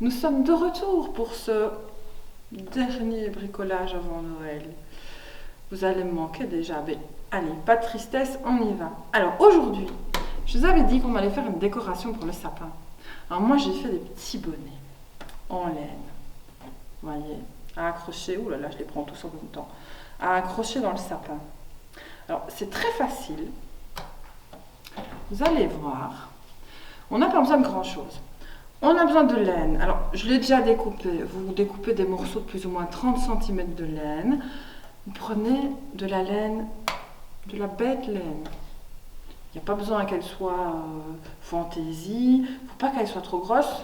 Nous sommes de retour pour ce dernier bricolage avant Noël. Vous allez me manquer déjà, mais allez, pas de tristesse, on y va. Alors aujourd'hui, je vous avais dit qu'on allait faire une décoration pour le sapin. Alors moi j'ai fait des petits bonnets en laine, vous voyez, à accrocher, ouh là là, je les prends tous en même temps, à accrocher dans le sapin. Alors c'est très facile, vous allez voir, on n'a pas besoin de grand chose. On a besoin de laine. Alors, je l'ai déjà découpé. Vous découpez des morceaux de plus ou moins 30 cm de laine. Vous prenez de la laine, de la bête laine. Il n'y a pas besoin qu'elle soit fantaisie. Il ne faut pas qu'elle soit trop grosse,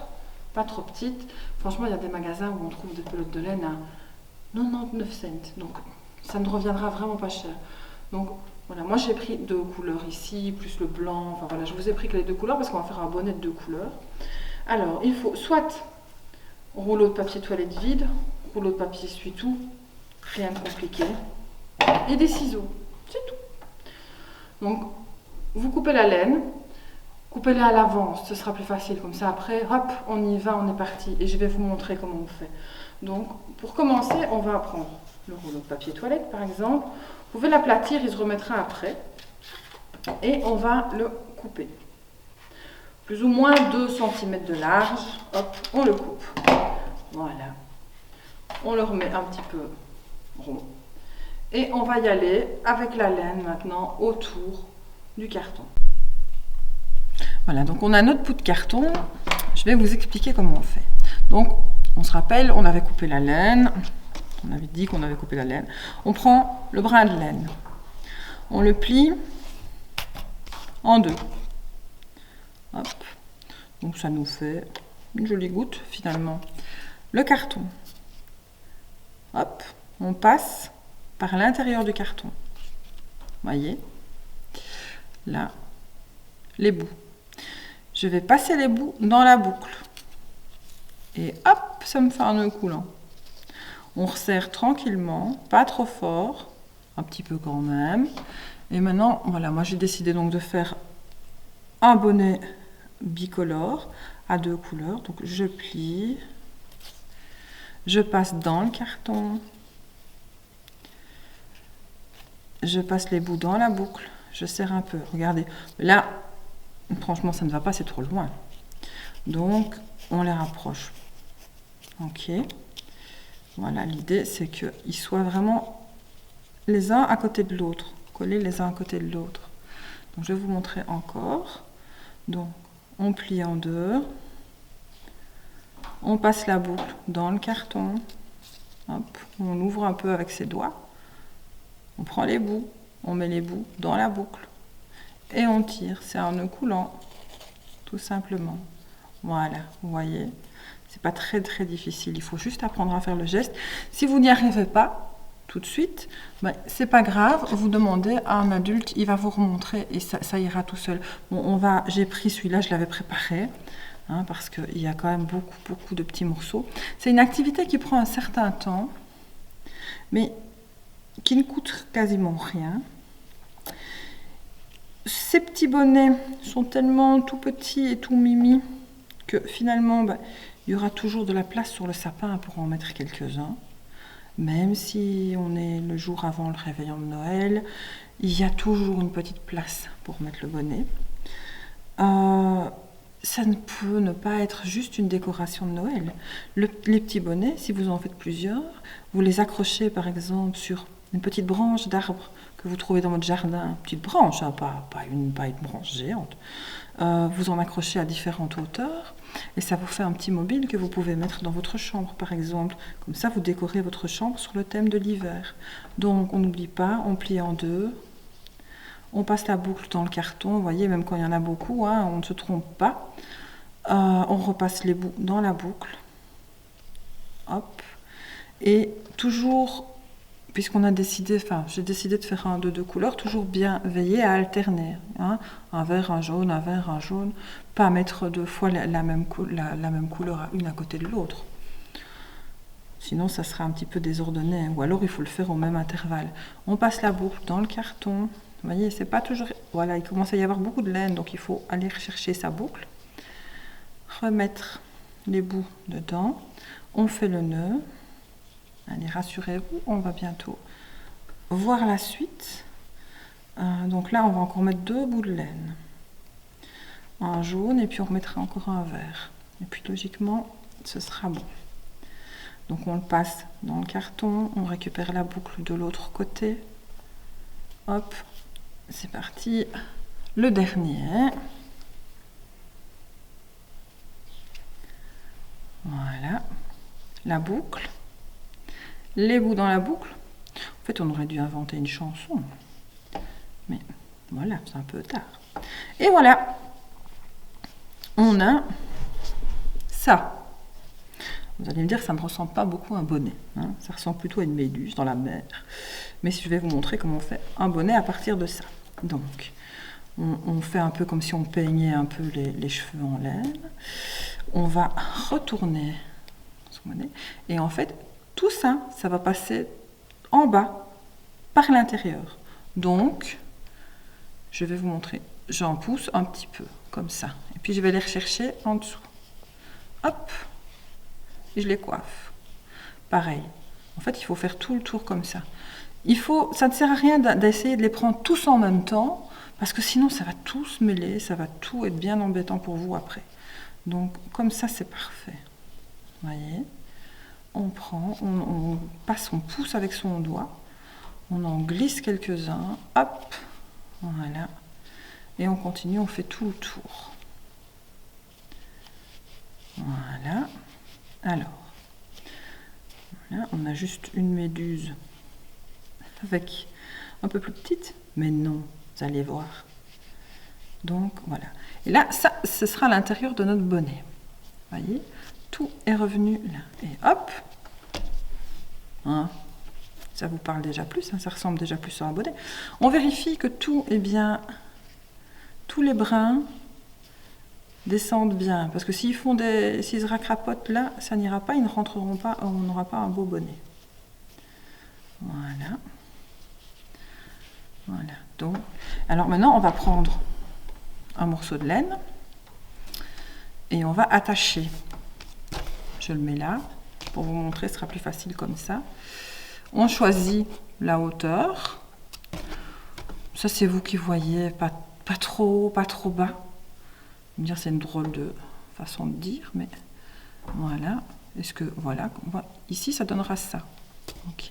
pas trop petite. Franchement, il y a des magasins où on trouve des pelotes de laine à 99 cents. Donc, ça ne reviendra vraiment pas cher. Donc, voilà, moi j'ai pris deux couleurs ici, plus le blanc. Enfin voilà, je vous ai pris que les deux couleurs parce qu'on va faire un bonnet de deux couleurs. Alors, il faut soit rouleau de papier toilette vide, rouleau de papier essuie-tout, rien de compliqué, et des ciseaux, c'est tout. Donc, vous coupez la laine, coupez-la à l'avance, ce sera plus facile, comme ça après, hop, on y va, on est parti, et je vais vous montrer comment on fait. Donc, pour commencer, on va prendre le rouleau de papier toilette, par exemple, vous pouvez l'aplatir, il se remettra après, et on va le couper. Plus ou moins 2 cm de large, hop, on le coupe. Voilà. On le remet un petit peu rond. Et on va y aller avec la laine maintenant autour du carton. Voilà, donc on a notre bout de carton. Je vais vous expliquer comment on fait. Donc, on se rappelle, on avait coupé la laine. On avait dit qu'on avait coupé la laine. On prend le brin de laine. On le plie en deux. Hop. Donc ça nous fait une jolie goutte finalement. Le carton. Hop, on passe par l'intérieur du carton. Voyez, là, les bouts. Je vais passer les bouts dans la boucle. Et hop, ça me fait un nœud coulant. On resserre tranquillement, pas trop fort, un petit peu quand même. Et maintenant, voilà, moi j'ai décidé donc de faire un bonnet bicolore à deux couleurs. Donc je plie, je passe dans le carton, je passe les bouts dans la boucle, je serre un peu. Regardez, là, franchement, ça ne va pas, c'est trop loin. Donc, on les rapproche. Ok. Voilà, l'idée, c'est qu'ils soient vraiment les uns à côté de l'autre, collés les uns à côté de l'autre. Donc, je vais vous montrer encore. Donc, on plie en deux. On passe la boucle dans le carton. Hop, on ouvre un peu avec ses doigts. On prend les bouts, on met les bouts dans la boucle. Et on tire, c'est un nœud coulant, tout simplement. Voilà, vous voyez, c'est pas très difficile, il faut juste apprendre à faire le geste. Si vous n'y arrivez pas tout de suite, ben, c'est pas grave, vous demandez à un adulte, il va vous remontrer et ça ira tout seul. Bon, j'ai pris celui-là, je l'avais préparé, hein, parce qu'il y a quand même beaucoup de petits morceaux. C'est une activité qui prend un certain temps, mais qui ne coûte quasiment rien. Ces petits bonnets sont tellement tout petits et tout mimi que finalement, il y aura toujours de la place sur le sapin pour en mettre quelques-uns. Même si on est le jour avant le réveillon de Noël, il y a toujours une petite place pour mettre le bonnet. Ça ne peut ne pas être juste une décoration de Noël. Les petits bonnets, si vous en faites plusieurs, vous les accrochez par exemple sur une petite branche d'arbre que vous trouvez dans votre jardin, une petite branche, hein, pas une branche géante. Vous en accrochez à différentes hauteurs et ça vous fait un petit mobile que vous pouvez mettre dans votre chambre par exemple. Comme ça, vous décorez votre chambre sur le thème de l'hiver. Donc, on n'oublie pas, on plie en deux. On passe la boucle dans le carton, vous voyez, même quand il y en a beaucoup, hein, on ne se trompe pas. On repasse les bouts dans la boucle. Hop. Et toujours, puisqu'on a décidé, j'ai décidé de faire un de deux couleurs, toujours bien veiller à alterner. Hein, un vert, un jaune, un vert, un jaune. Pas mettre deux fois la même couleur une à côté de l'autre. Sinon, ça sera un petit peu désordonné. Ou alors, il faut le faire au même intervalle. On passe la boucle dans le carton. Vous voyez, c'est pas toujours... Voilà, il commence à y avoir beaucoup de laine, donc il faut aller chercher sa boucle. Remettre les bouts dedans. On fait le nœud. Allez, rassurez-vous, on va bientôt voir la suite. Donc là, on va encore mettre 2 bouts de laine. Un jaune et puis on remettra encore un vert. Et puis logiquement, ce sera bon. Donc on le passe dans le carton, on récupère la boucle de l'autre côté. Hop, c'est parti. Le dernier. Voilà. La boucle. Les bouts dans la boucle. En fait, on aurait dû inventer une chanson. Mais voilà, c'est un peu tard. Et voilà. On a ça. Vous allez me dire que ça ne me ressemble pas beaucoup à un bonnet. Hein. Ça ressemble plutôt à une méduse dans la mer. Mais je vais vous montrer comment on fait un bonnet à partir de ça. Donc, on fait un peu comme si on peignait un peu les cheveux en laine. On va retourner ce bonnet. Et en fait, tout ça, ça va passer en bas par l'intérieur. Donc, je vais vous montrer. J'en pousse un petit peu, comme ça. Et puis, je vais les rechercher en dessous. Hop! Et je les coiffe. Pareil. En fait, il faut faire tout le tour comme ça. Ça ne sert à rien d'essayer de les prendre tous en même temps, parce que sinon, ça va tout se mêler, ça va tout être bien embêtant pour vous après. Donc, comme ça, c'est parfait. Vous voyez? On prend, on passe, on pousse avec son doigt, on en glisse quelques-uns, hop, voilà. Et on continue, on fait tout le tour. Voilà. Alors, voilà, on a juste une méduse avec un peu plus petite, mais non, vous allez voir. Donc, voilà. Et là, ça, ce sera l'intérieur de notre bonnet. Vous voyez, tout est revenu là. Et hop, hein, ça vous parle déjà plus, hein, ça ressemble déjà plus à un bonnet. On vérifie que tout est bien, tous les brins descendent bien, parce que s'ils se racrapotent là, ça n'ira pas, ils ne rentreront pas, on n'aura pas un beau bonnet. Voilà. Voilà. Donc, alors maintenant, on va prendre un morceau de laine et on va attacher. Je le mets là, pour vous montrer, ce sera plus facile comme ça. On choisit la hauteur. Ça, c'est vous qui voyez, pas trop haut, pas trop bas. Vous me dire, c'est une drôle de façon de dire, mais voilà. Est-ce que, voilà, ici, ça donnera ça. Ok.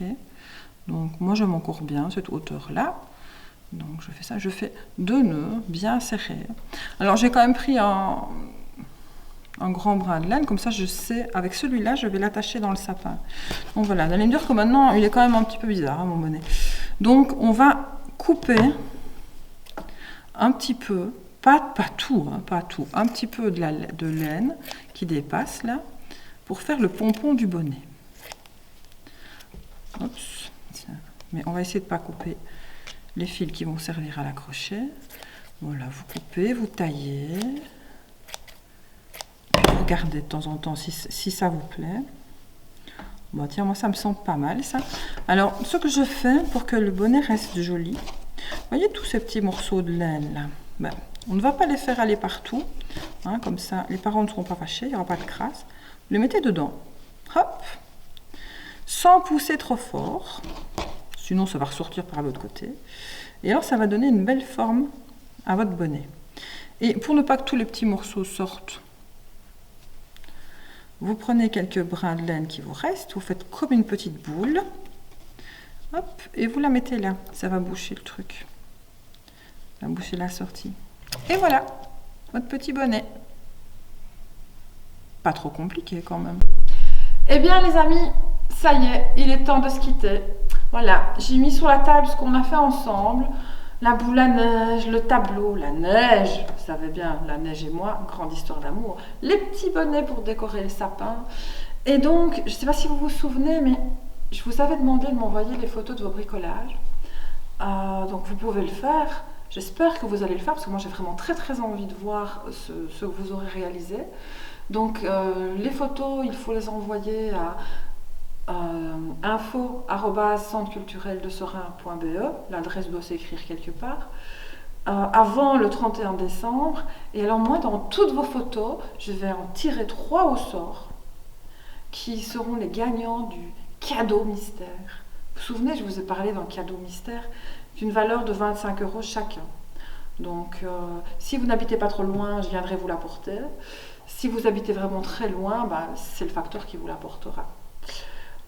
Donc, moi, je m'encours bien cette hauteur-là. Donc, je fais ça. Je fais 2 nœuds bien serrés. Alors, j'ai quand même pris un grand brin de laine. Comme ça, je sais, avec celui-là, je vais l'attacher dans le sapin. Donc, voilà. Vous allez me dire que maintenant, il est quand même un petit peu bizarre, hein, mon bonnet. Donc, on va couper un petit peu. Pas tout, hein, pas tout. Un petit peu de laine qui dépasse là pour faire le pompon du bonnet. Oups. Mais on va essayer de ne pas couper les fils qui vont servir à l'accrocher. Voilà, vous coupez, vous taillez. Puis vous regardez de temps en temps si ça vous plaît. Bon, tiens, moi ça me semble pas mal ça. Alors, ce que je fais pour que le bonnet reste joli, vous voyez tous ces petits morceaux de laine là, ben, on ne va pas les faire aller partout, hein, comme ça les parents ne seront pas fâchés, il n'y aura pas de crasse. Vous les mettez dedans, hop, sans pousser trop fort, sinon ça va ressortir par l'autre côté. Et alors ça va donner une belle forme à votre bonnet. Et pour ne pas que tous les petits morceaux sortent, vous prenez quelques brins de laine qui vous restent, vous faites comme une petite boule, hop, et vous la mettez là, ça va boucher le truc, ça va boucher la sortie. Et voilà, votre petit bonnet. Pas trop compliqué quand même. Eh bien les amis, ça y est, il est temps de se quitter. Voilà, j'ai mis sur la table ce qu'on a fait ensemble. La boule à neige, le tableau, la neige. Vous savez bien, la neige et moi, grande histoire d'amour. Les petits bonnets pour décorer les sapins. Et donc, je ne sais pas si vous vous souvenez, mais je vous avais demandé de m'envoyer les photos de vos bricolages. Donc vous pouvez le faire. J'espère que vous allez le faire parce que moi j'ai vraiment très envie de voir ce que vous aurez réalisé. Donc les photos, il faut les envoyer à info@centrecultureldesorin.be. L'adresse doit s'écrire quelque part. avant le 31 décembre. Et alors moi, dans toutes vos photos, je vais en tirer 3 au sort qui seront les gagnants du cadeau mystère. Vous vous souvenez, je vous ai parlé d'un cadeau mystère d'une valeur de 25 € chacun. Donc, si vous n'habitez pas trop loin, je viendrai vous l'apporter. Si vous habitez vraiment très loin, c'est le facteur qui vous l'apportera.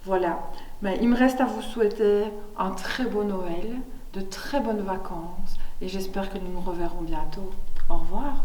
Voilà. Mais il me reste à vous souhaiter un très beau Noël, de très bonnes vacances, et j'espère que nous nous reverrons bientôt. Au revoir.